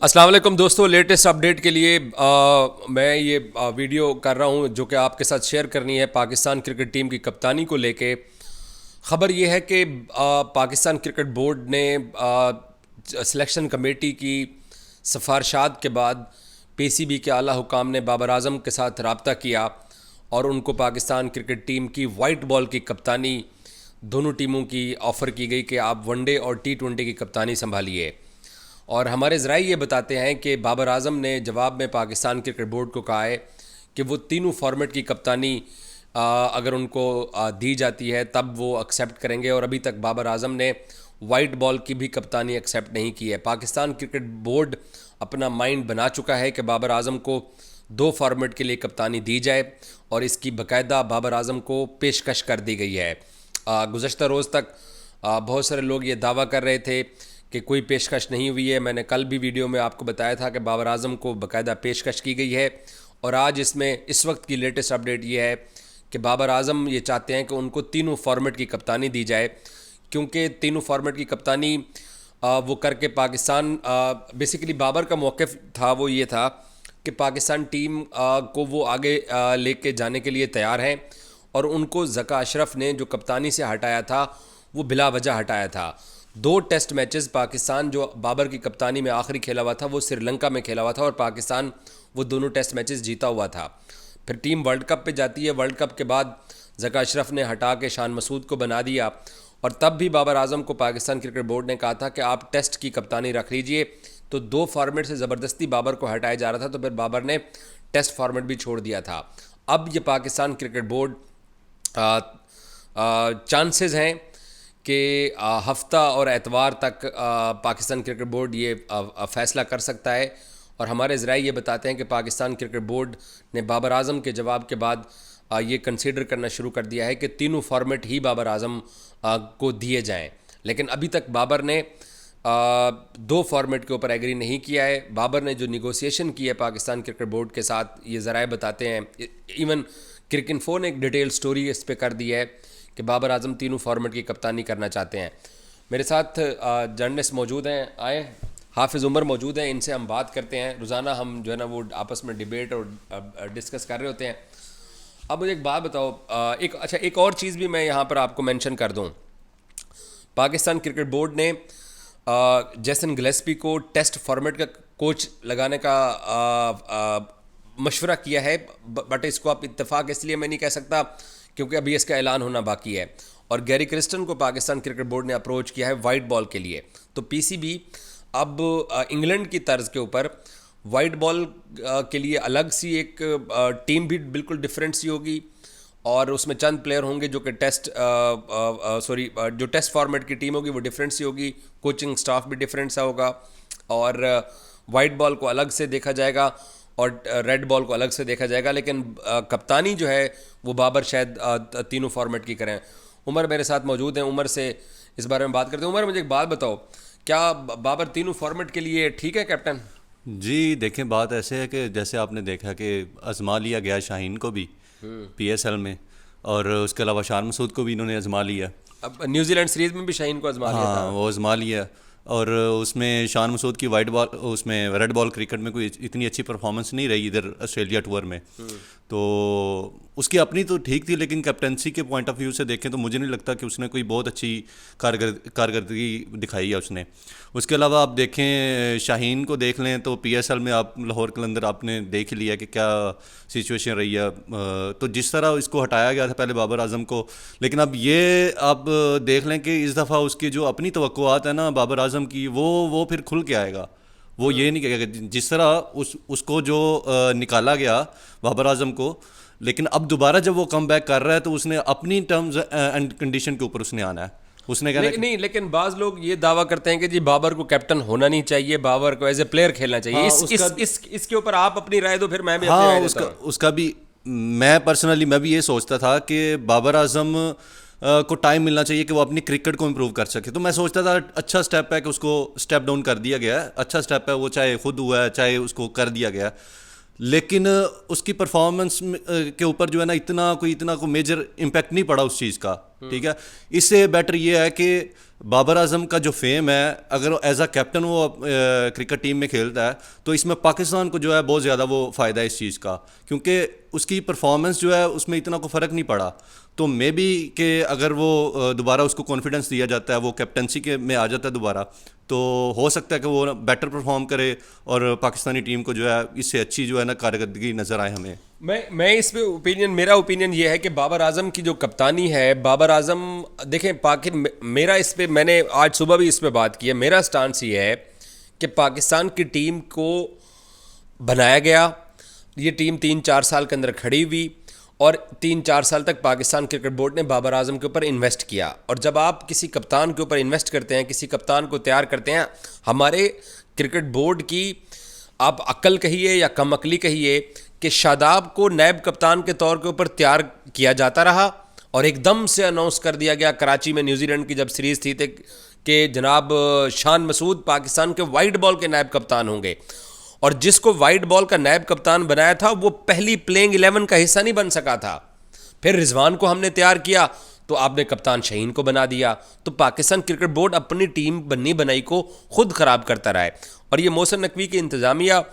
अस्सलाम वालेकुम दोस्तों, लेटेस्ट अपडेट के लिए मैं ये वीडियो कर रहा हूँ जो कि आपके साथ शेयर करनी है। पाकिस्तान क्रिकेट टीम की कप्तानी को लेके ख़बर ये है कि पाकिस्तान क्रिकेट बोर्ड ने सिलेक्शन कमेटी की सिफारशात के बाद पीसीबी के आला हुकाम ने बाबर आजम के साथ रब्ता किया और उनको पाकिस्तान क्रिकेट टीम की वाइट बॉल की कप्तानी दोनों टीमों की ऑफ़र की गई कि आप वनडे और टी20 की कप्तानी संभालिए। और हमारे ज़राए ये बताते हैं कि बाबर आजम ने जवाब में पाकिस्तान क्रिकेट बोर्ड को कहा है कि वो तीनों फॉर्मेट की कप्तानी अगर उनको दी जाती है तब वो एक्सेप्ट करेंगे। और अभी तक बाबर आजम ने वाइट बॉल की भी कप्तानी एक्सेप्ट नहीं की है। पाकिस्तान क्रिकेट बोर्ड अपना माइंड बना चुका है कि बाबर आजम को दो फॉर्मेट के लिए कप्तानी दी जाए और इसकी बाकायदा बाबर आजम को पेशकश कर दी गई है। गुज़श्ता रोज़ तक बहुत सारे लोग ये दावा कर रहे थे कि कोई पेशकश नहीं हुई है। मैंने कल भी वीडियो में आपको बताया था कि बाबर आजम को बाकायदा पेशकश की गई है। और आज इसमें इस वक्त की लेटेस्ट अपडेट ये है कि बाबर आजम ये चाहते हैं कि उनको तीनों फॉर्मेट की कप्तानी दी जाए, क्योंकि तीनों फॉर्मेट की कप्तानी वो करके पाकिस्तान बेसिकली बाबर का मौक़िफ़ था वो ये था कि पाकिस्तान टीम को वो आगे लेके जाने के लिए तैयार हैं। और उनको ज़का अशरफ ने जो कप्तानी से हटाया था वो बिला वजह हटाया था। दो टेस्ट मैचेस पाकिस्तान जो बाबर की कप्तानी में आखिरी खेला हुआ था वो श्रीलंका में खेला हुआ था और पाकिस्तान वो दोनों टेस्ट मैचेस जीता हुआ था। फिर टीम वर्ल्ड कप पे जाती है। वर्ल्ड कप के बाद ज़का अशरफ ने हटा के शान मसूद को बना दिया और तब भी बाबर आजम को पाकिस्तान क्रिकेट बोर्ड ने कहा था कि आप टेस्ट की कप्तानी रख लीजिए। तो दो फॉर्मेट से ज़बरदस्ती बाबर को हटाया जा रहा था, तो फिर बाबर ने टेस्ट फॉर्मेट भी छोड़ दिया था। अब ये पाकिस्तान क्रिकेट बोर्ड चांसेस हैं कि हफ्ता और एतवार तक पाकिस्तान क्रिकेट बोर्ड ये फ़ैसला कर सकता है। और हमारे ज़राए ये बताते हैं कि पाकिस्तान क्रिकेट बोर्ड ने बाबर आजम के जवाब के बाद ये कंसीडर करना शुरू कर दिया है कि तीनों फॉर्मेट ही बाबर आजम को दिए जाएं। लेकिन अभी तक बाबर ने दो फॉर्मेट के ऊपर एग्री नहीं किया है। बाबर ने जो निगोसिएशन की है पाकिस्तान क्रिकेट बोर्ड के साथ, ये ज़राए बताते हैं, इवन क्रिकेट ने एक डिटेल स्टोरी इस पर कर दी है कि बाबर आजम तीनों फॉर्मेट की कप्तानी करना चाहते हैं। मेरे साथ जर्नलिस्ट मौजूद हैं, आए हाफिज़ उमर मौजूद हैं, इनसे हम बात करते हैं। रोज़ाना हम जो है ना वो आपस में डिबेट और डिस्कस कर रहे होते हैं। अब मुझे एक बात बताओ, एक और चीज़ भी मैं यहाँ पर आपको मेंशन कर दूँ। पाकिस्तान क्रिकेट बोर्ड ने जेसन गिलेस्पी को टेस्ट फॉर्मेट का कोच लगाने का मशवरा किया है, बट इसको आप इत्तेफाक इसलिए मैं नहीं कह सकता क्योंकि अभी इसका ऐलान होना बाकी है। और गैरी क्रिस्टन को पाकिस्तान क्रिकेट बोर्ड ने अप्रोच किया है वाइट बॉल के लिए। तो पीसीबी अब इंग्लैंड की तर्ज के ऊपर वाइट बॉल के लिए अलग सी एक टीम भी बिल्कुल डिफरेंट सी होगी और उसमें चंद प्लेयर होंगे जो कि जो टेस्ट फॉर्मेट की टीम होगी वो डिफरेंट सी होगी। कोचिंग स्टाफ भी डिफरेंट सा होगा और वाइट बॉल को अलग से देखा जाएगा और रेड बॉल को अलग से देखा जाएगा। लेकिन कप्तानी जो है वो बाबर शायद तीनों फॉर्मेट की करें। उमर मेरे साथ मौजूद हैं, उमर से इस बारे में बात करते हैं। उमर, मुझे एक बात बताओ, क्या बाबर तीनों फॉर्मेट के लिए ठीक है कैप्टन? जी देखें, बात ऐसे है कि जैसे आपने देखा कि आजमा लिया गया शाहीन को भी पीएसएल में, और उसके अलावा शान मसूद को भी इन्होंने आजमा लिया। अब न्यूजीलैंड सीरीज़ में भी शाहीन को आजमा लिया था। हाँ, वो आजमा लिया। और उसमें शान मसूद की वाइट बॉल, उसमें रेड बॉल क्रिकेट में कोई इतनी अच्छी परफॉर्मेंस नहीं रही इधर ऑस्ट्रेलिया टूर में। तो उसकी अपनी तो ठीक थी, लेकिन कैप्टनसी के पॉइंट ऑफ व्यू से देखें तो मुझे नहीं लगता कि उसने कोई बहुत अच्छी कारकर्दगी दिखाई है उसने। उसके अलावा आप देखें, शाहीन को देख लें तो पीएसएल में आप लाहौर कलंदर आपने देख लिया कि क्या सिचुएशन रही है। तो जिस तरह इसको हटाया गया था पहले बाबर आजम को, लेकिन अब ये आप देख लें कि इस दफ़ा उसकी जो अपनी तवक्कुआत है ना बाबर आजम की, वो फिर खुल के आएगा। वो ये नहीं कहेगा जिस तरह उसको जो निकाला गया बाबर आजम को, लेकिन अब दोबारा जब वो कम बैक कर रहा है तो उसने अपनी टर्म्स एंड कंडीशन के ऊपर उसने आना है। उसने कहना नहीं, लेकिन बाज लोग ये दावा करते हैं कि जी बाबर को कैप्टन होना नहीं चाहिए, बाबर को एज ए प्लेयर खेलना चाहिए। हाँ, इसके ऊपर आप अपनी राय दो, फिर मैं भी अपनी हाँ राय देता हूं। उसका भी मैं भी ये सोचता था कि बाबर आजम को टाइम मिलना चाहिए कि वो अपनी क्रिकेट को इम्प्रूव कर सके। तो मैं सोचता था अच्छा स्टेप है कि उसको स्टेप डाउन कर दिया गया है, अच्छा स्टेप है वो, चाहे खुद हुआ है चाहे उसको कर दिया गया। लेकिन उसकी परफॉर्मेंस के ऊपर जो है ना इतना कोई मेजर इम्पैक्ट नहीं पड़ा उस चीज़ का। ठीक है। इससे बेटर ये है कि बाबर आजम का जो फेम है, अगर एज अ कैप्टन वो क्रिकेट टीम में खेलता है तो इसमें पाकिस्तान को जो है बहुत ज़्यादा वो फ़ायदा है इस चीज़ का, क्योंकि उसकी परफॉर्मेंस जो है उसमें इतना को फ़र्क नहीं पड़ा। तो मे बी कि अगर वो दोबारा उसको कॉन्फिडेंस दिया जाता है, वो कैप्टनसी के में आ जाता है दोबारा, तो हो सकता है कि वो बेटर परफॉर्म करे और पाकिस्तानी टीम को जो है इससे अच्छी जो है ना कारकर्दगी नज़र आए हमें। मैं इस पे मेरा ओपिनियन ये है कि बाबर आजम की जो कप्तानी है, बाबर आजम देखें मेरा इस पे, मैंने आज सुबह भी इस पे बात की है, मेरा स्टांस ये है कि पाकिस्तान की टीम को बनाया गया, ये टीम 3-4 साल के अंदर खड़ी हुई और 3-4 साल तक पाकिस्तान क्रिकेट बोर्ड ने बाबर आजम के ऊपर इन्वेस्ट किया। और जब आप किसी कप्तान के ऊपर इन्वेस्ट करते हैं, किसी कप्तान को तैयार करते हैं, हमारे क्रिकेट बोर्ड की आप अक्ल कहिए या कम अक्ली कहिए कि शादाब को नायब कप्तान के तौर के ऊपर तैयार किया जाता रहा और एकदम से अनाउंस कर दिया गया कराची में न्यूजीलैंड की जब सीरीज़ थी कि जनाब शान मसूद पाकिस्तान के वाइट बॉल के नायब कप्तान होंगे। और जिसको वाइट बॉल का नायब कप्तान बनाया था वो पहली प्लेइंग 11 का हिस्सा नहीं बन सका था। फिर रिजवान को हमने तैयार किया तो आपने कप्तान शहीन को बना दिया। तो पाकिस्तान क्रिकेट बोर्ड अपनी टीम बनी बनाई को खुद ख़राब करता रहा है। और ये मोहसिन नकवी की इंतज़ामिया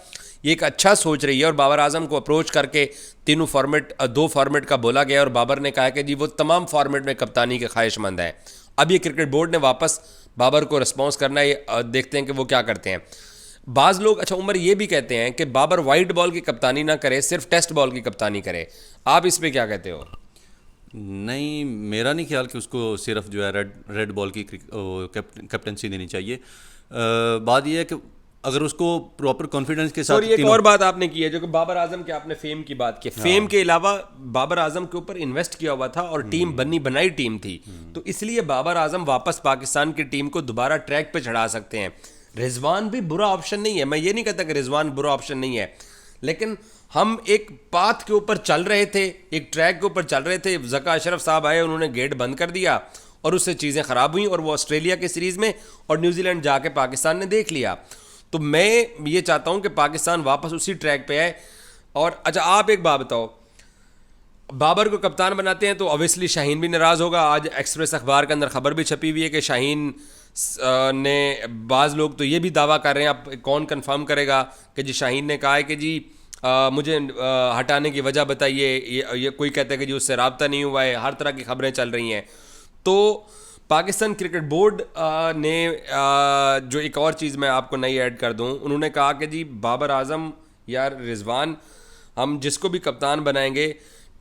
ये एक अच्छा सोच रही है और बाबर आजम को अप्रोच करके दो फॉर्मेट का बोला गया और बाबर ने कहा कि जी वो तमाम फॉर्मेट में कप्तानी के ख्वाहिशमंद हैं। अब ये क्रिकेट बोर्ड ने वापस बाबर को रिस्पॉन्स करना है, देखते हैं कि वो क्या करते हैं। बाज़ लोग, अच्छा उमर, ये भी कहते हैं कि बाबर वाइट बॉल की कप्तानी ना करे, सिर्फ टेस्ट बॉल की कप्तानी करे। आप इस पर क्या कहते हो? नहीं, मेरा नहीं ख्याल कि उसको सिर्फ जो है रेड बॉल की कैप्टनसी देनी चाहिए। बात यह है कि अगर उसको प्रॉपर कॉन्फिडेंस के साथ एक और बात आपने की है जो कि बाबर आजम के आपने फेम की बात की, फेम के अलावा बाबर आजम के ऊपर इन्वेस्ट किया हुआ था और टीम बनी बनाई टीम थी, तो इसलिए बाबर आजम वापस पाकिस्तान की टीम को दोबारा ट्रैक पे चढ़ा सकते हैं। रिजवान भी बुरा ऑप्शन नहीं है, मैं ये नहीं कहता कि रिजवान बुरा ऑप्शन नहीं है, लेकिन हम एक पाथ के ऊपर चल रहे थे, एक ट्रैक के ऊपर चल रहे थे। ज़का अशरफ साहब आए, उन्होंने गेट बंद कर दिया और उससे चीज़ें ख़राब हुई और वो ऑस्ट्रेलिया के सीरीज़ में और न्यूजीलैंड जाके पाकिस्तान ने देख लिया। तो मैं ये चाहता हूं कि पाकिस्तान वापस उसी ट्रैक पे आए। और अच्छा आप एक बात बताओ, बाबर को कप्तान बनाते हैं तो ऑब्वियसली शाहीन भी नाराज़ होगा। आज एक्सप्रेस अखबार के अंदर खबर भी छपी हुई है कि शाहीन ने, बाज़ लोग तो ये भी दावा कर रहे हैं, अब कौन कंफर्म करेगा कि जी शाहीन ने कहा है कि जी मुझे हटाने की वजह बताइए। ये कोई कहता है कि जी उससे रब्ता नहीं हुआ है, हर तरह की खबरें चल रही हैं। तो पाकिस्तान क्रिकेट बोर्ड ने जो एक और चीज़ मैं आपको नई ऐड कर दूं, उन्होंने कहा कि जी बाबर आजम या रिजवान, हम जिसको भी कप्तान बनाएंगे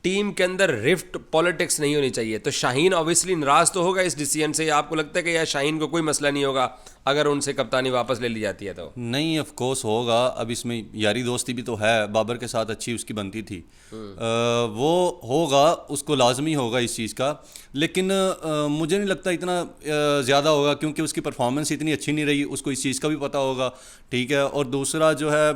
टीम के अंदर रिफ्ट पॉलिटिक्स नहीं होनी चाहिए। तो शाहीन ऑब्वियसली नाराज़ तो होगा इस डिसीजन से। आपको लगता है कि यार शाहीन को कोई मसला नहीं होगा अगर उनसे कप्तानी वापस ले ली जाती है? तो नहीं, ऑफ कोर्स होगा। अब इसमें यारी दोस्ती भी तो है, बाबर के साथ अच्छी उसकी बनती थी। वो होगा, उसको लाजमी होगा इस चीज़ का, लेकिन मुझे नहीं लगता इतना ज़्यादा होगा, क्योंकि उसकी परफॉर्मेंस इतनी अच्छी नहीं रही, उसको इस चीज़ का भी पता होगा। ठीक है। और दूसरा जो है,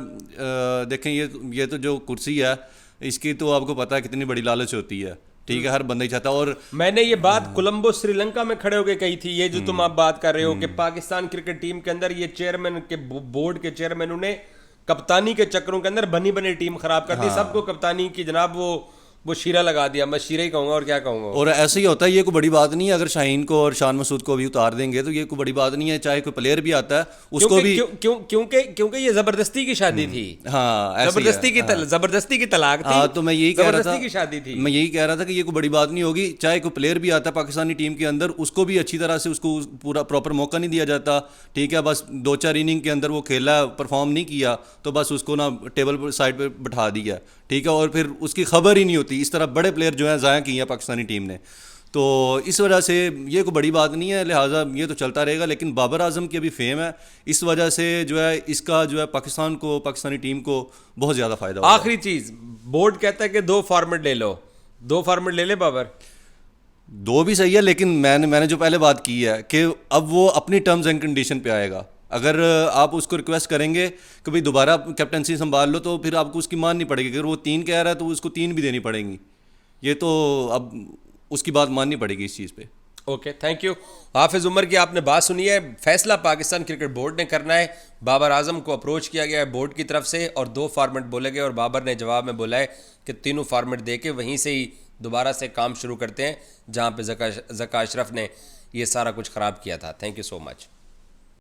देखें ये तो जो कुर्सी है इसकी तो आपको पता है कितनी बड़ी लालच होती है। ठीक है, हर बंदा ही चाहता है। और मैंने ये बात कोलंबो श्रीलंका में खड़े होकर कही थी, ये जो तुम आप बात कर रहे हो कि पाकिस्तान क्रिकेट टीम के अंदर ये चेयरमैन के बोर्ड के चेयरमैन ने कप्तानी के चक्करों के अंदर बनी बनी टीम खराब कर दी। सबको कप्तानी की जनाब वो शीरा लगा दिया। मैं शीरा ही कहूंगा और क्या कहूंगा। और ऐसे ही होता है, ये कोई बड़ी बात नहीं है। अगर शाहीन को और शान मसूद को भी उतार देंगे तो ये कोई बड़ी बात नहीं है, चाहे कोई प्लेयर भी आता है उसको भी, क्योंकि ये जबरदस्ती की शादी थी। हाँ, जबरदस्ती की तलाक थी। हाँ, तो मैं यही कह रहा था की शादी थी। मैं यही कह रहा था कि ये कोई बड़ी बात नहीं होगी, चाहे कोई प्लेयर भी आता है पाकिस्तानी टीम के अंदर, उसको भी अच्छी तरह से उसको पूरा प्रॉपर मौका नहीं दिया जाता। ठीक है, बस 2-4 इनिंग के अंदर वो खेला, परफॉर्म नहीं किया तो बस उसको ना टेबल पर साइड पर बैठा दिया। ठीक है, और फिर उसकी खबर ही नहीं होती। इस तरह बड़े प्लेयर जो हैं ज़ाया किए हैं पाकिस्तानी टीम ने, तो इस वजह से ये कोई बड़ी बात नहीं है, लिहाजा ये तो चलता रहेगा। लेकिन बाबर आजम की अभी फेम है, इस वजह से जो है इसका जो है पाकिस्तान को, पाकिस्तानी टीम को बहुत ज़्यादा फ़ायदा होगा। आखिरी चीज़, बोर्ड कहता है कि 2 फॉर्मेट ले लो, 2 फॉर्मेट ले ले बाबर। 2 भी सही है, लेकिन मैंने जो पहले बात की है कि अब वो अपनी टर्म्स एंड कंडीशन पे आएगा। अगर आप उसको रिक्वेस्ट करेंगे कि भाई दोबारा कैप्टनसी संभाल लो, तो फिर आपको उसकी माननी पड़ेगी। अगर वो 3 कह रहा है तो उसको 3 भी देनी पड़ेगी। ये तो अब उसकी बात माननी पड़ेगी इस चीज़ पे। ओके, थैंक यू हाफिज़ उमर की, आपने बात सुनी है। फैसला पाकिस्तान क्रिकेट बोर्ड ने करना है। बाबर आजम को अप्रोच किया गया है बोर्ड की तरफ से और 2 फॉर्मेट बोले गए और बाबर ने जवाब में बोला है कि तीनों फॉर्मेट दे के वहीं से ही दोबारा से काम शुरू करते हैं जहाँ पे ज़का अशरफ ने ये सारा कुछ ख़राब किया था। Thank you so much.